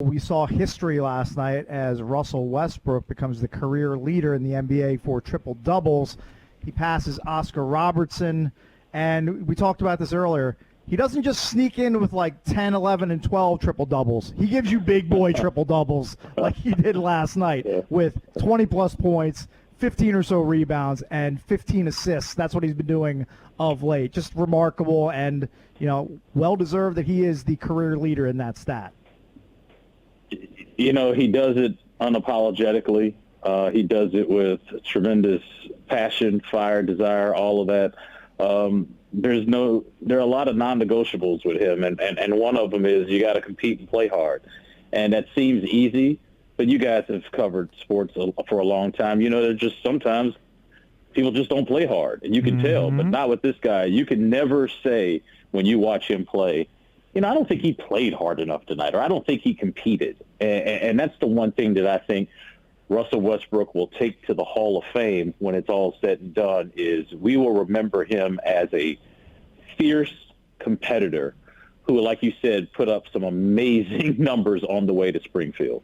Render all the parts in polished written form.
We saw history last night as Russell Westbrook becomes the career leader in the NBA for triple-doubles. He passes Oscar Robertson, and we talked about this earlier. He doesn't just sneak in with like 10, 11, and 12 triple-doubles. He gives you big boy triple-doubles like he did last night with 20-plus points, 15 or so rebounds, and 15 assists. That's what he's been doing of late. Just remarkable and, well-deserved that he is the career leader in that stat. He does it unapologetically. He does it with tremendous passion, fire, desire, all of that. There are a lot of non-negotiables with him, and one of them is you got to compete and play hard. And that seems easy, but you guys have covered sports for a long time. There's just sometimes people just don't play hard, and you can tell, but not with this guy. You can never say when you watch him play, I don't think he played hard enough tonight, or I don't think he competed. And that's the one thing that I think Russell Westbrook will take to the Hall of Fame when it's all said and done is we will remember him as a fierce competitor who, like you said, put up some amazing numbers on the way to Springfield.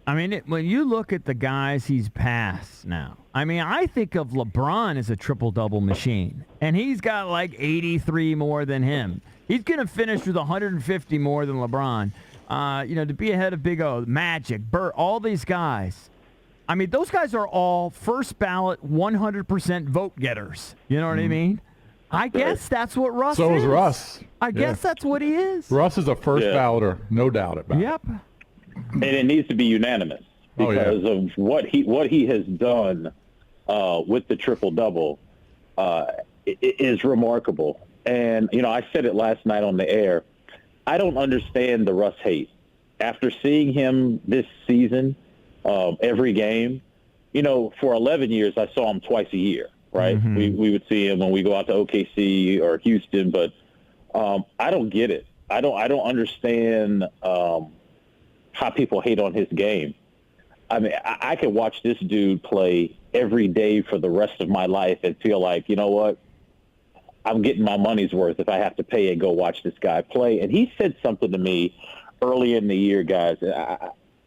I mean, when you look at the guys he's passed now, I think of LeBron as a triple-double machine, and he's got like 83 more than him. He's going to finish with 150 more than LeBron. To be ahead of Big O, Magic, Burt, all these guys. Those guys are all first ballot 100% vote getters. You know what I mean? I guess that's what Russ is. So is Russ. I guess that's what he is. Russ is a first balloter, no doubt about it. Yep. And it needs to be unanimous because of what he has done with the triple-double is remarkable. And, I said it last night on the air. I don't understand the Russ hate. After seeing him this season, every game, for 11 years, I saw him twice a year, right? We would see him when we go out to OKC or Houston, but I don't get it. I don't understand how people hate on his game. I could watch this dude play every day for the rest of my life and feel like, you know what? I'm getting my money's worth if I have to pay and go watch this guy play. And he said something to me early in the year, guys.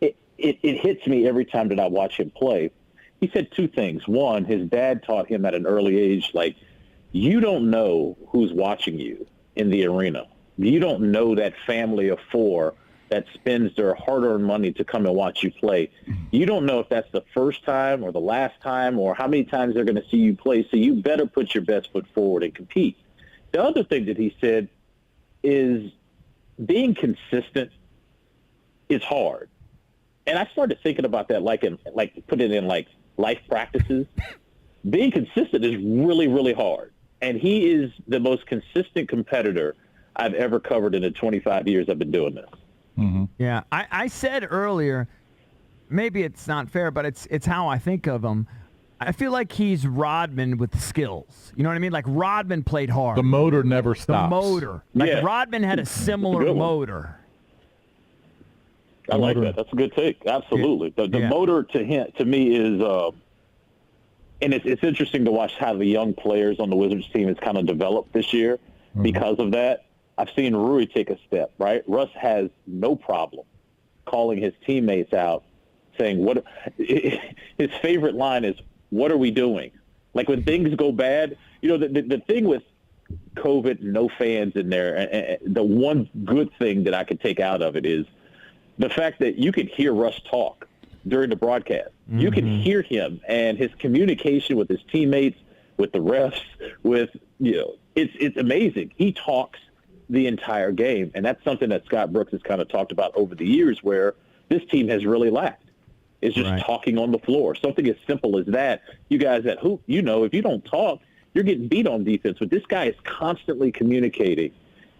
It hits me every time that I watch him play. He said two things. One, his dad taught him at an early age, like, you don't know who's watching you in the arena. You don't know that family of four that spends their hard-earned money to come and watch you play. You don't know if that's the first time or the last time or how many times they're going to see you play, so you better put your best foot forward and compete. The other thing that he said is being consistent is hard. And I started thinking about that put it in like life practices. Being consistent is really, really hard. And he is the most consistent competitor I've ever covered in the 25 years I've been doing this. Yeah, I said earlier, maybe it's not fair, but it's how I think of him. I feel like he's Rodman with skills. You know what I mean? Like Rodman played hard. The motor never stops. The motor. Rodman had a similar motor. I like that. That's a good take. Absolutely. The motor to me is, and it's interesting to watch how the young players on the Wizards team has kind of developed this year because of that. I've seen Rui take a step, right? Russ has no problem calling his teammates out, saying his favorite line is, what are we doing? Like when things go bad, the thing with COVID, no fans in there, and the one good thing that I could take out of it is the fact that you could hear Russ talk during the broadcast. You can hear him and his communication with his teammates, with the refs, it's amazing. He talks the entire game, and that's something that Scott Brooks has kind of talked about over the years where this team has really lacked, is just talking on the floor. Something as simple as that. You guys at Hoop, if you don't talk, you're getting beat on defense, but this guy is constantly communicating,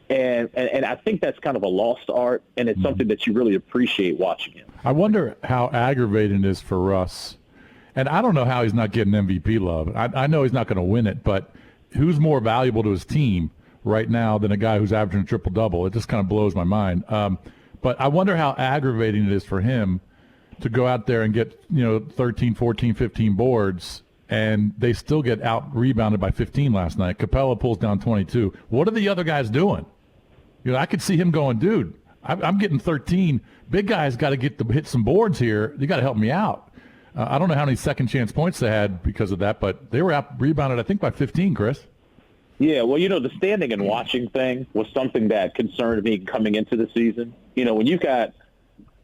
and I think that's kind of a lost art, and it's something that you really appreciate watching him. I wonder how aggravating it is for Russ, and I don't know how he's not getting MVP love. I know he's not going to win it, but who's more valuable to his team right now than a guy who's averaging a triple-double? It just kind of blows my mind. But I wonder how aggravating it is for him to go out there and get 13, 14, 15 boards, and they still get out-rebounded by 15 last night. Capella pulls down 22. What are the other guys doing? I could see him going, dude, I'm getting 13. Big guy's got to hit some boards here. You got to help me out. I don't know how many second chance points they had because of that, but they were out rebounded, I think, by 15, Chris. Yeah, well, the standing and watching thing was something that concerned me coming into the season. When you've got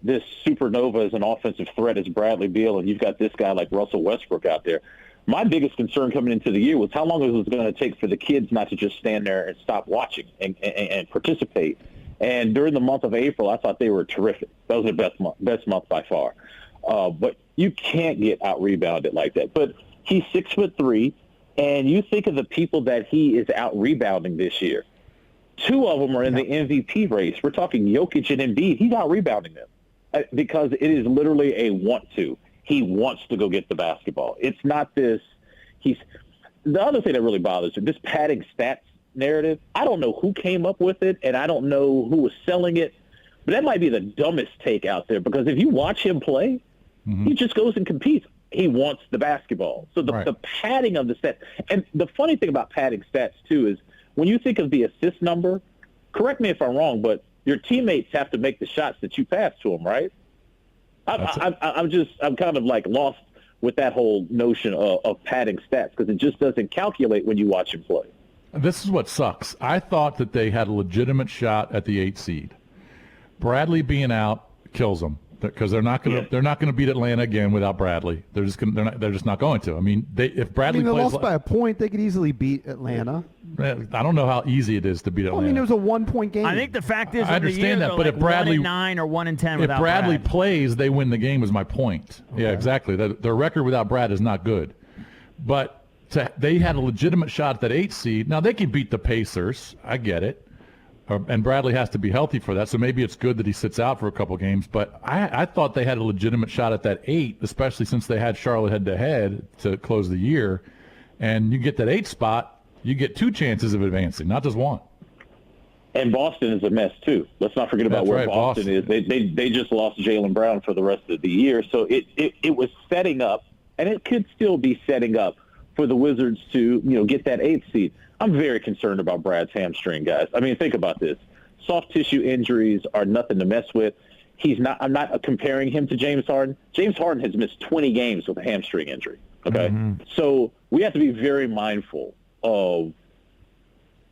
this supernova as an offensive threat as Bradley Beal, and you've got this guy like Russell Westbrook out there, my biggest concern coming into the year was how long it was going to take for the kids not to just stand there and stop watching and participate. And during the month of April, I thought they were terrific. That was the best month by far. But you can't get out-rebounded like that. But he's 6'3", and you think of the people that he is out-rebounding this year. 2 of them are in the MVP race. We're talking Jokic and Embiid. He's out-rebounding them because it is literally a want-to. He wants to go get the basketball. It's not this. The other thing that really bothers me, this padding stats narrative, I don't know who came up with it, and I don't know who was selling it, but that might be the dumbest take out there because if you watch him play, he just goes and competes. He wants the basketball. So the padding of the stats, and the funny thing about padding stats, too, is when you think of the assist number, correct me if I'm wrong, but your teammates have to make the shots that you pass to them, right? I'm kind of like lost with that whole notion of padding stats because it just doesn't calculate when you watch him play. This is what sucks. I thought that they had a legitimate shot at the 8 seed. Bradley being out kills them because they're not going to beat Atlanta again without Bradley. They're just not going to. I mean, if Bradley they plays lost by a point, they could easily beat Atlanta. I don't know how easy it is to beat Atlanta. I mean, it was a 1-point game. I think the fact is, I understand that, but if Bradley 1-9 or 1-10 if without Bradley Brad. plays, they win the game. Is my point. Okay. Yeah, exactly. Their record without Brad is not good, but they had a legitimate shot at that 8 seed. Now they can beat the Pacers. I get it. And Bradley has to be healthy for that, so maybe it's good that he sits out for a couple games. But I thought they had a legitimate shot at that 8, especially since they had Charlotte head-to-head to close the year. And you get that 8 spot, you get 2 chances of advancing, not just 1. And Boston is a mess, too. Let's not forget about where Boston is. They just lost Jaylen Brown for the rest of the year. So it was setting up, and it could still be setting up for the Wizards to get that 8th seed. I'm very concerned about Brad's hamstring, guys. I mean, think about this. Soft tissue injuries are nothing to mess with. I'm not comparing him to James Harden. James Harden has missed 20 games with a hamstring injury, okay? So we have to be very mindful of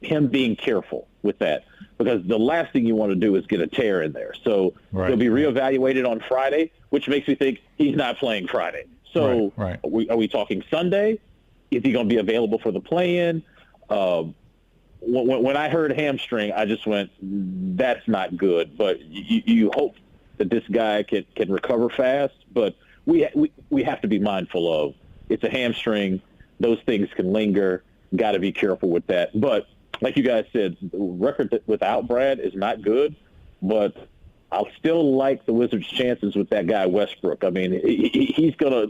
him being careful with that because the last thing you want to do is get a tear in there. So he'll be reevaluated on Friday, which makes me think he's not playing Friday. So Are we talking Sunday? Is he going to be available for the play-in? When I heard hamstring, I just went, that's not good. But you hope that this guy can recover fast. But we have to be mindful of it's a hamstring. Those things can linger. Got to be careful with that. But like you guys said, the record without Brad is not good. But I'll still like the Wizards' chances with that guy Westbrook. I mean, he's gonna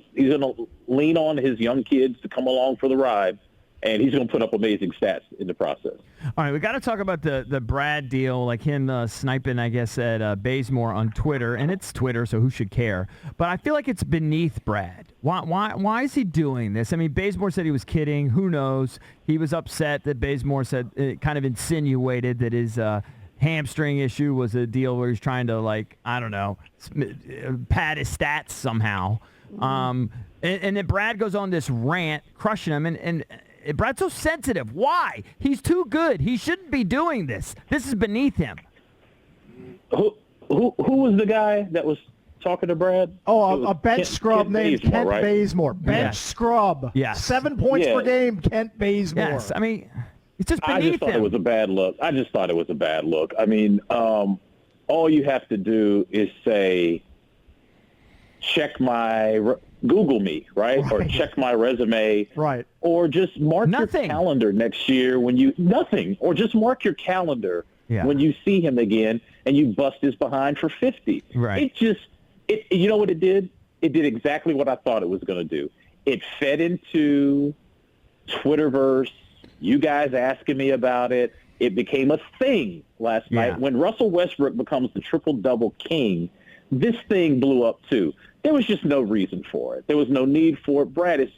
lean on his young kids to come along for the ride. And he's going to put up amazing stats in the process. All right, we got to talk about the Brad deal, like him sniping, I guess, at Bazemore on Twitter, and it's Twitter, so who should care? But I feel like it's beneath Brad. Why is he doing this? I mean, Bazemore said he was kidding. Who knows? He was upset that Bazemore said, kind of insinuated that his hamstring issue was a deal where he's trying to, like, I don't know, pad his stats somehow. And then Brad goes on this rant, crushing him, and Brad's so sensitive. Why? He's too good. He shouldn't be doing this. This is beneath him. Who was the guy that was talking to Brad? Oh, a bench scrub named Kent Bazemore. Bench scrub. Yes. 7 points per game, Kent Bazemore. Yes. I mean, it's just beneath him. I just thought it was a bad look. I mean, all you have to do is say, check my Google me, right? Or check my resume, right? Or just mark your calendar next year when you or just mark your calendar when you see him again and you bust his behind for 50. Right. You know what it did? It did exactly what I thought it was going to do. It fed into Twitterverse. You guys asking me about it. It became a thing last night. When Russell Westbrook becomes the triple-double king, this thing blew up too. There was just no reason for it. There was no need for it. Brad,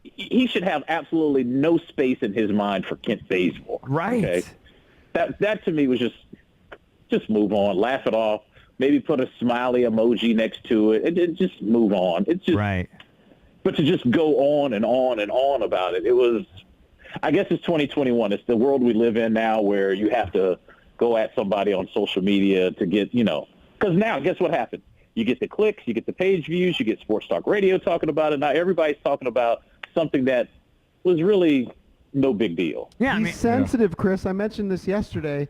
he should have absolutely no space in his mind for Kent Bazemore. Right. Okay? That to me was just just move on, laugh it off, maybe put a smiley emoji next to it, and then just move on. It's just right. But to just go on and on and on about it, it was. I guess it's 2021. It's the world we live in now, where you have to go at somebody on social media to get, because now guess what happens? You get the clicks, you get the page views, you get Sports Talk Radio talking about it. Now everybody's talking about something that was really no big deal. Yeah, He's sensitive, Chris. I mentioned this yesterday.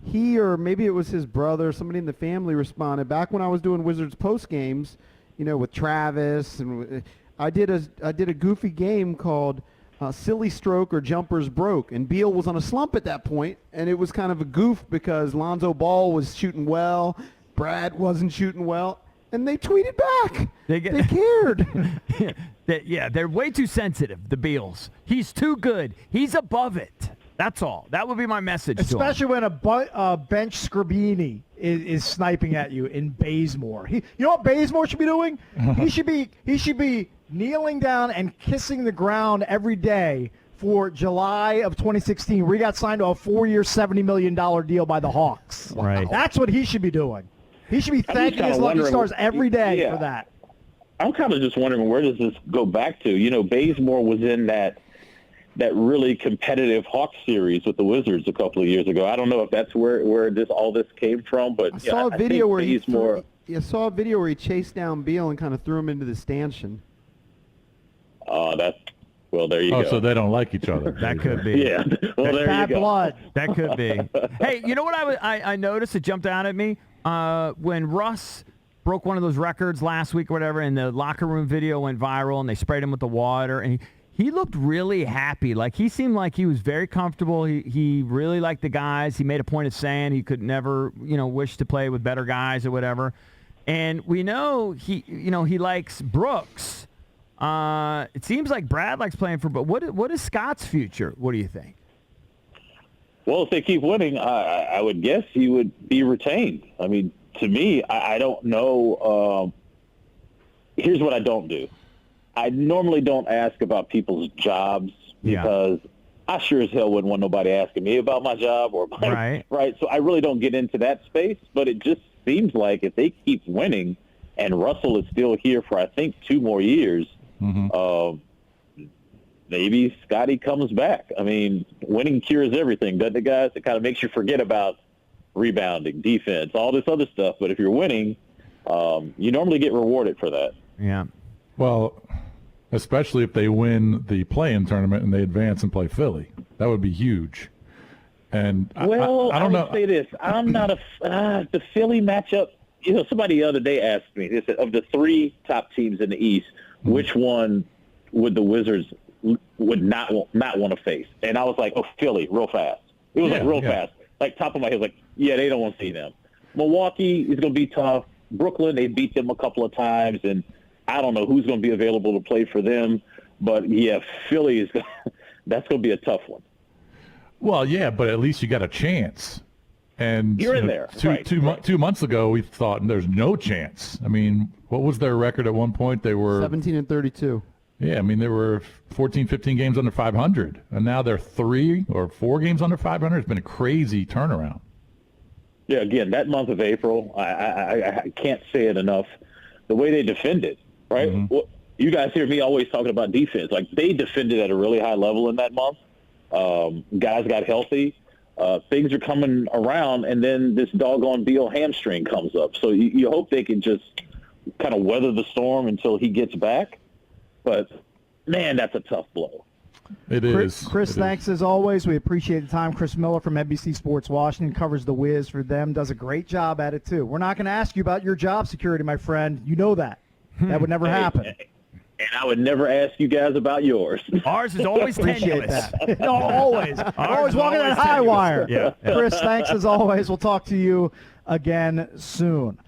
He, or maybe it was his brother, somebody in the family responded. Back when I was doing Wizards post games, with Travis, and I did a goofy game called Silly Stroke or Jumpers Broke, and Beal was on a slump at that point, and it was kind of a goof because Lonzo Ball was shooting well, Brad wasn't shooting well, and they tweeted back. They cared. They're way too sensitive, the Beals. He's too good. He's above it. That's all. That would be my message Especially to him. when a bench Scribini is sniping at you in Bazemore. You know what Bazemore should be doing? He should be kneeling down and kissing the ground every day for July of 2016, where he got signed to a 4-year, $70 million deal by the Hawks. Right. That's what he should be doing. He should be thanking his lucky stars every day for that. I'm kind of just wondering, where does this go back to? Bazemore was in that really competitive Hawks series with the Wizards a couple of years ago. I don't know if that's where all this came from, but I saw a video where I saw a video where he chased down Beal and kind of threw him into the stanchion. There you go. Oh, so they don't like each other. That could be. Yeah. Well, there Bad you go. blood. That could be. Hey, you know what I noticed? It jumped out at me when Russ broke one of those records last week or whatever, and the locker room video went viral, and they sprayed him with the water, and he looked really happy. Like, he seemed like he was very comfortable. He really liked the guys. He made a point of saying he could never, wish to play with better guys or whatever. And we know he likes Brooks. It seems like Brad likes playing for, but what is Scott's future? What do you think? Well, if they keep winning, I would guess he would be retained. I mean, to me, I don't know. Here's what I don't do. I normally don't ask about people's jobs because I sure as hell wouldn't want nobody asking me about my job or my right. So I really don't get into that space. But it just seems like if they keep winning, and Russell is still here for I think 2 more years, maybe Scotty comes back. I mean, winning cures everything, doesn't it, guys? It kind of makes you forget about rebounding, defense, all this other stuff. But if you're winning, you normally get rewarded for that. Yeah. Well, especially if they win the play-in tournament and they advance and play Philly. That would be huge. And I don't know. Say this. I'm not the Philly matchup. Somebody the other day asked me, they said, of the 3 top teams in the East, which one would the Wizards would not want to face? And I was like, Philly, real fast. It was real fast. Like, top of my head, like, they don't want to see them. Milwaukee is going to be tough. Brooklyn, they beat them a couple of times, and I don't know who's going to be available to play for them. But, Philly is that's going to be a tough one. Well, yeah, but at least you got a chance. And you're in there. Two months ago, we thought there's no chance. I mean, what was their record at one point? They were 17-32. Yeah, I mean, they were 14, 15 games under 500, and now they're 3 or 4 games under 500. It's been a crazy turnaround. Yeah, again, that month of April, I can't say it enough. The way they defended, right? Mm-hmm. Well, you guys hear me always talking about defense. Like, they defended at a really high level in that month. Guys got healthy. Things are coming around, and then this doggone Beal hamstring comes up. So you hope they can just kind of weather the storm until he gets back. But, man, that's a tough blow. It is. Chris, thanks as always. We appreciate the time. Chris Miller from NBC Sports Washington covers the Wiz for them, does a great job at it, too. We're not going to ask you about your job security, my friend. You know that. That would never happen. And I would never ask you guys about yours. Ours is always tenuous. No, always. Always walking that high wire. Yeah. Chris, thanks as always. We'll talk to you again soon.